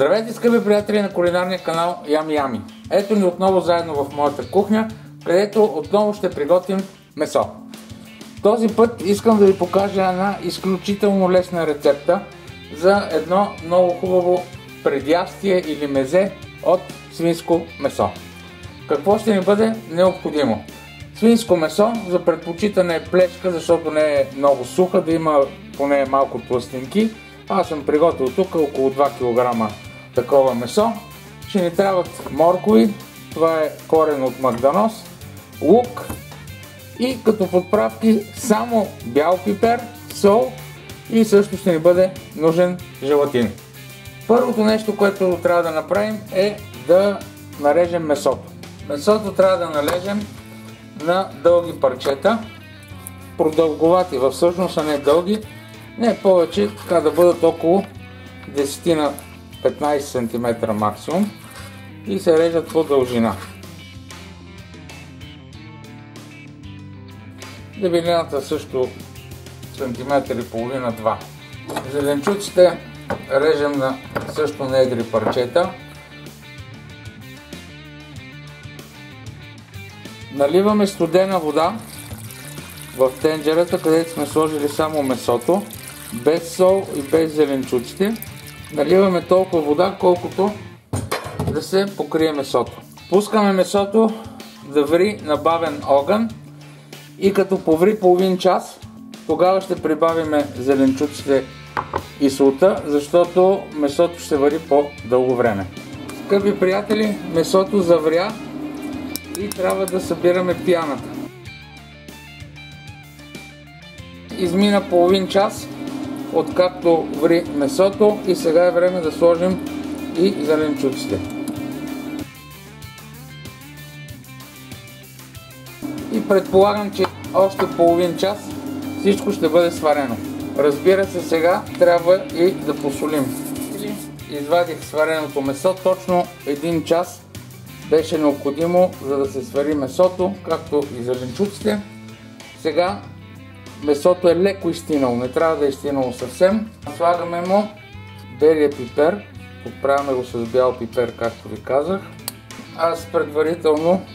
Здравейте, скъпи приятели на кулинарния канал Ями Ями. Ето ни отново заедно в моята кухня, където отново ще приготвим месо. Този път искам да ви покажа една изключително лесна рецепта за едно много хубаво предястие или мезе от свинско месо. Какво ще ни бъде необходимо? Свинско месо, за предпочитане е плешка, защото не е много суха, да има поне малко тлъстинки. Аз съм приготвил тук около 2 кг такова месо. Ще ни трябват моркови, това е корен от магданоз, лук и като подправки само бял пипер, сол и също ще ни бъде нужен желатин. Първото нещо, което трябва да направим е да нарежем месото. Месото трябва да нарежем на дълги парчета, продълговати всъщност, а не дълги, не повече, така да бъдат около 10 на 15 см максимум и се режат по дължина. Дебелината също сантиметър и половина-2. Зеленчуците режем на също на едри парчета. Наливаме студена вода в тенджерата, където сме сложили само месото, без сол и без зеленчуците. Наливаме толкова вода, колкото да се покрие месото. Пускаме месото да ври на бавен огън и като поври половин час, тогава ще прибавим зеленчуците и солта, защото месото ще вари по-дълго време. Скъпи приятели, месото завря и трябва да събираме пяната. Измина половин час откакто ври месото и сега е време да сложим и зеленчуците. И предполагам, че още половин час всичко ще бъде сварено. Разбира се, сега трябва и да посолим. Извадих свареното месо, точно 1 час беше необходимо, за да се свари месото, както и зеленчуците. Сега месото е леко изстинало, не трябва да е изстинало съвсем. Слагаме му белия пипер, подправяме го с бял пипер, както ви казах. Аз предварително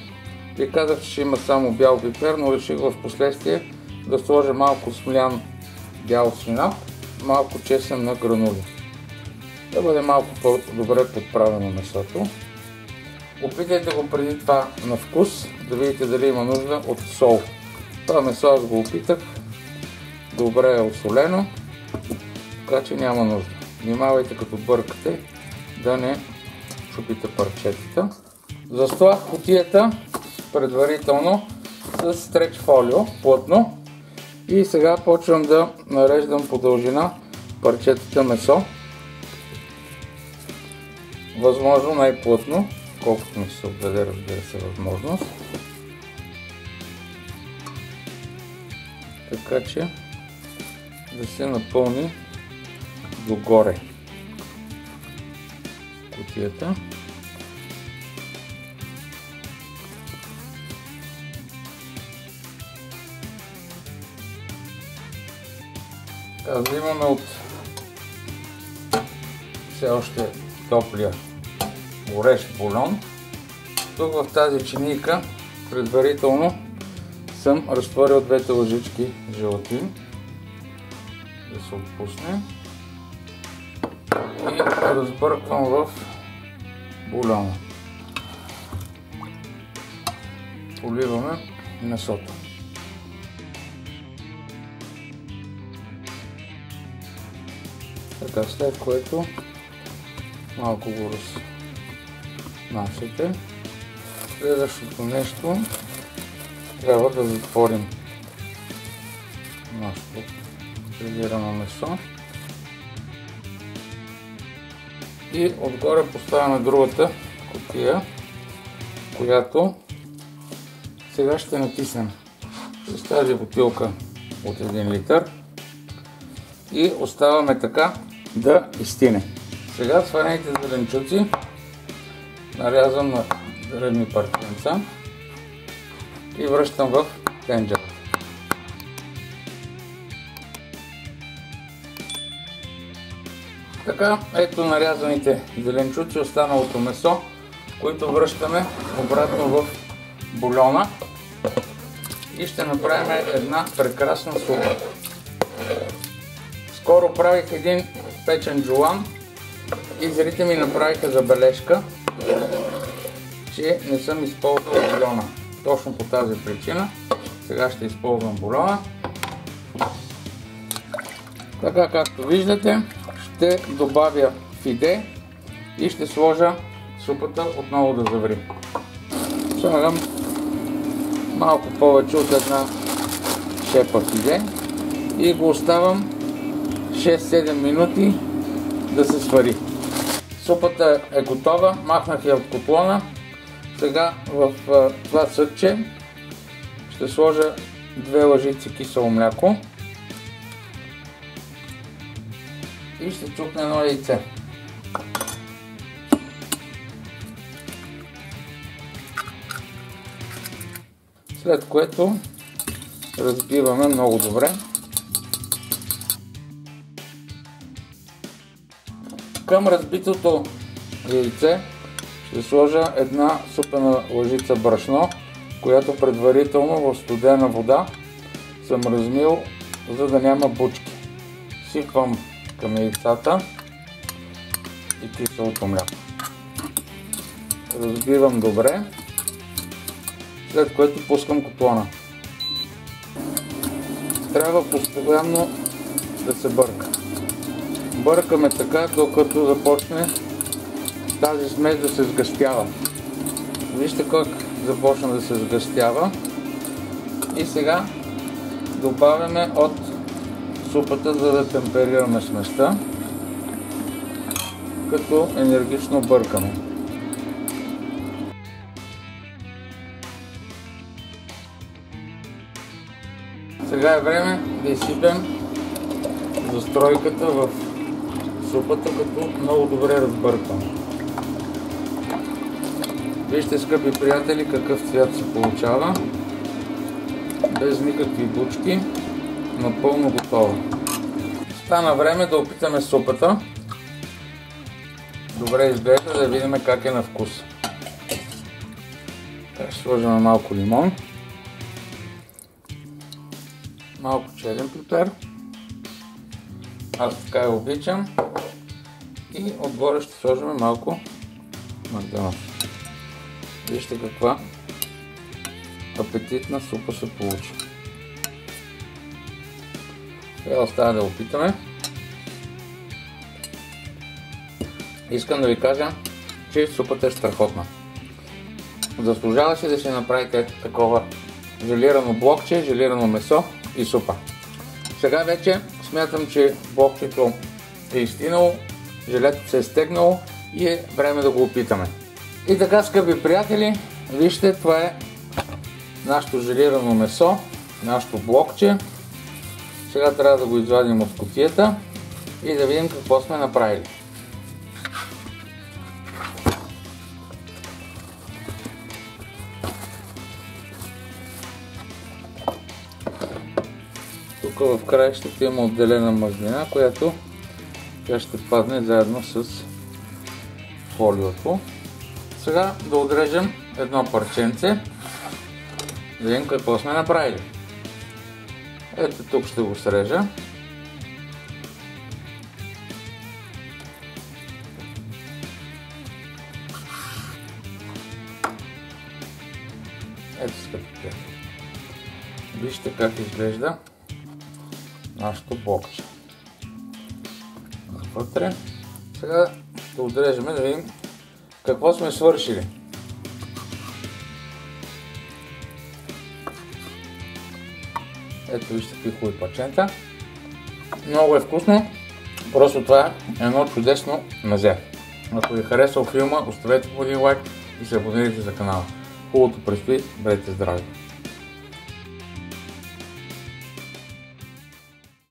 ви казах, че ще има само бял пипер, но реших в последствие да сложа малко смлян бял свинап, малко чесън на гранули. Да бъде малко по-добре подправено месото. Опитайте го преди това на вкус, да видите дали има нужда от сол. Това месо аз го опитах, добре е осолено, така че няма нужда. Внимавайте като бъркате да не чупите парчетата. Застлах кутията предварително с стреч фолио, плътно, и сега почвам да нареждам по дължина парчетата месо, възможно най-плътно, колкото ми се отдаде, разбира се, възможност. Така че да се напълни догоре кутията. Взимаме от все още топлия горещ бульон. Тук в тази чинийка предварително съм разтворил 2 лъжички желатин, да се отпусне, и разбърквам в бульона. Поливаме месото. Така, след което малко го разнасяте. Следващото нещо, трябва да затворим нашето фризирано месо и отгоре поставяме другата кутия, която сега ще натиснем с тази бутилка от 1 литър и оставаме така да изстине. Сега сварените зеленчуци нарязвам на дребни партинца и връщам в тенджера. Така, ето нарязаните зеленчуци, останалото месо, които връщаме обратно в бульона и ще направим една прекрасна супа. Скоро правих един печен джулан и зрите ми направиха забележка, че не съм използвал бульона. Точно по тази причина сега ще използвам бульона. Така, както виждате, ще добавя фиде и ще сложа супата отново да заври. Слагам малко повече от една шепа фиде и го оставам 6-7 минути да се свари. Супата е готова, махнах я от котлона. Сега в това съдче ще сложа 2 лъжици кисело мляко и ще чукна едно яйце. След което разбиваме много добре. Към разбитото яйце ще сложа една супена лъжица брашно, която предварително в студена вода съм размил, за да няма бучки. Сипвам към яйцата и киселото мляко. Разбивам добре, след което пускам котлона. Трябва постоянно да се бърка. Бъркаме така, докато започне тази смес да се сгъстява. Вижте как започна да се сгъстява. И сега добавяме от супата, за да темперираме сместа, като енергично бъркаме. Сега е време да изсипем застройката в супата, като много добре разбъркаме. Вижте, скъпи приятели, какъв цвят се получава. Без никакви бучки. Напълно готова. Стана време да опитаме супата. Добре изглежда, да видим как е на вкус. Ще сложим малко лимон. Малко черен пипер. Аз така я обичам. И отгоре ще сложим малко магдалон. Вижте каква апетитна супа се получи. Сега остава да опитаме. Искам да ви кажа, че супата е страхотна. Заслужава си да си направите такова желирано блокче, желирано месо и супа. Сега вече смятам, че блокчето е изстинало, желето се е стегнало и е време да го опитаме. И така, скъпи приятели, вижте, това е нашето желирано месо, нашето блокче. Сега трябва да го извадим от кутията и да видим какво сме направили. Тук в краищата има отделена мазнина, която тя ще падне заедно с фолиото. Сега да отрежем едно парченце, да видим какво сме направили. Ето тук ще го срежа. Ето, скъпи приятели. Вижте как изглежда нашето блокче. Вътре. Сега ще отрежем да видим какво сме свършили. Ето вижте какви хубави парченца. Много е вкусно. Просто това е едно чудесно мезе. Ако ви е харесал филма, оставете по един лайк и се абонирайте за канала. Хубавото предстои, бъдете здрави!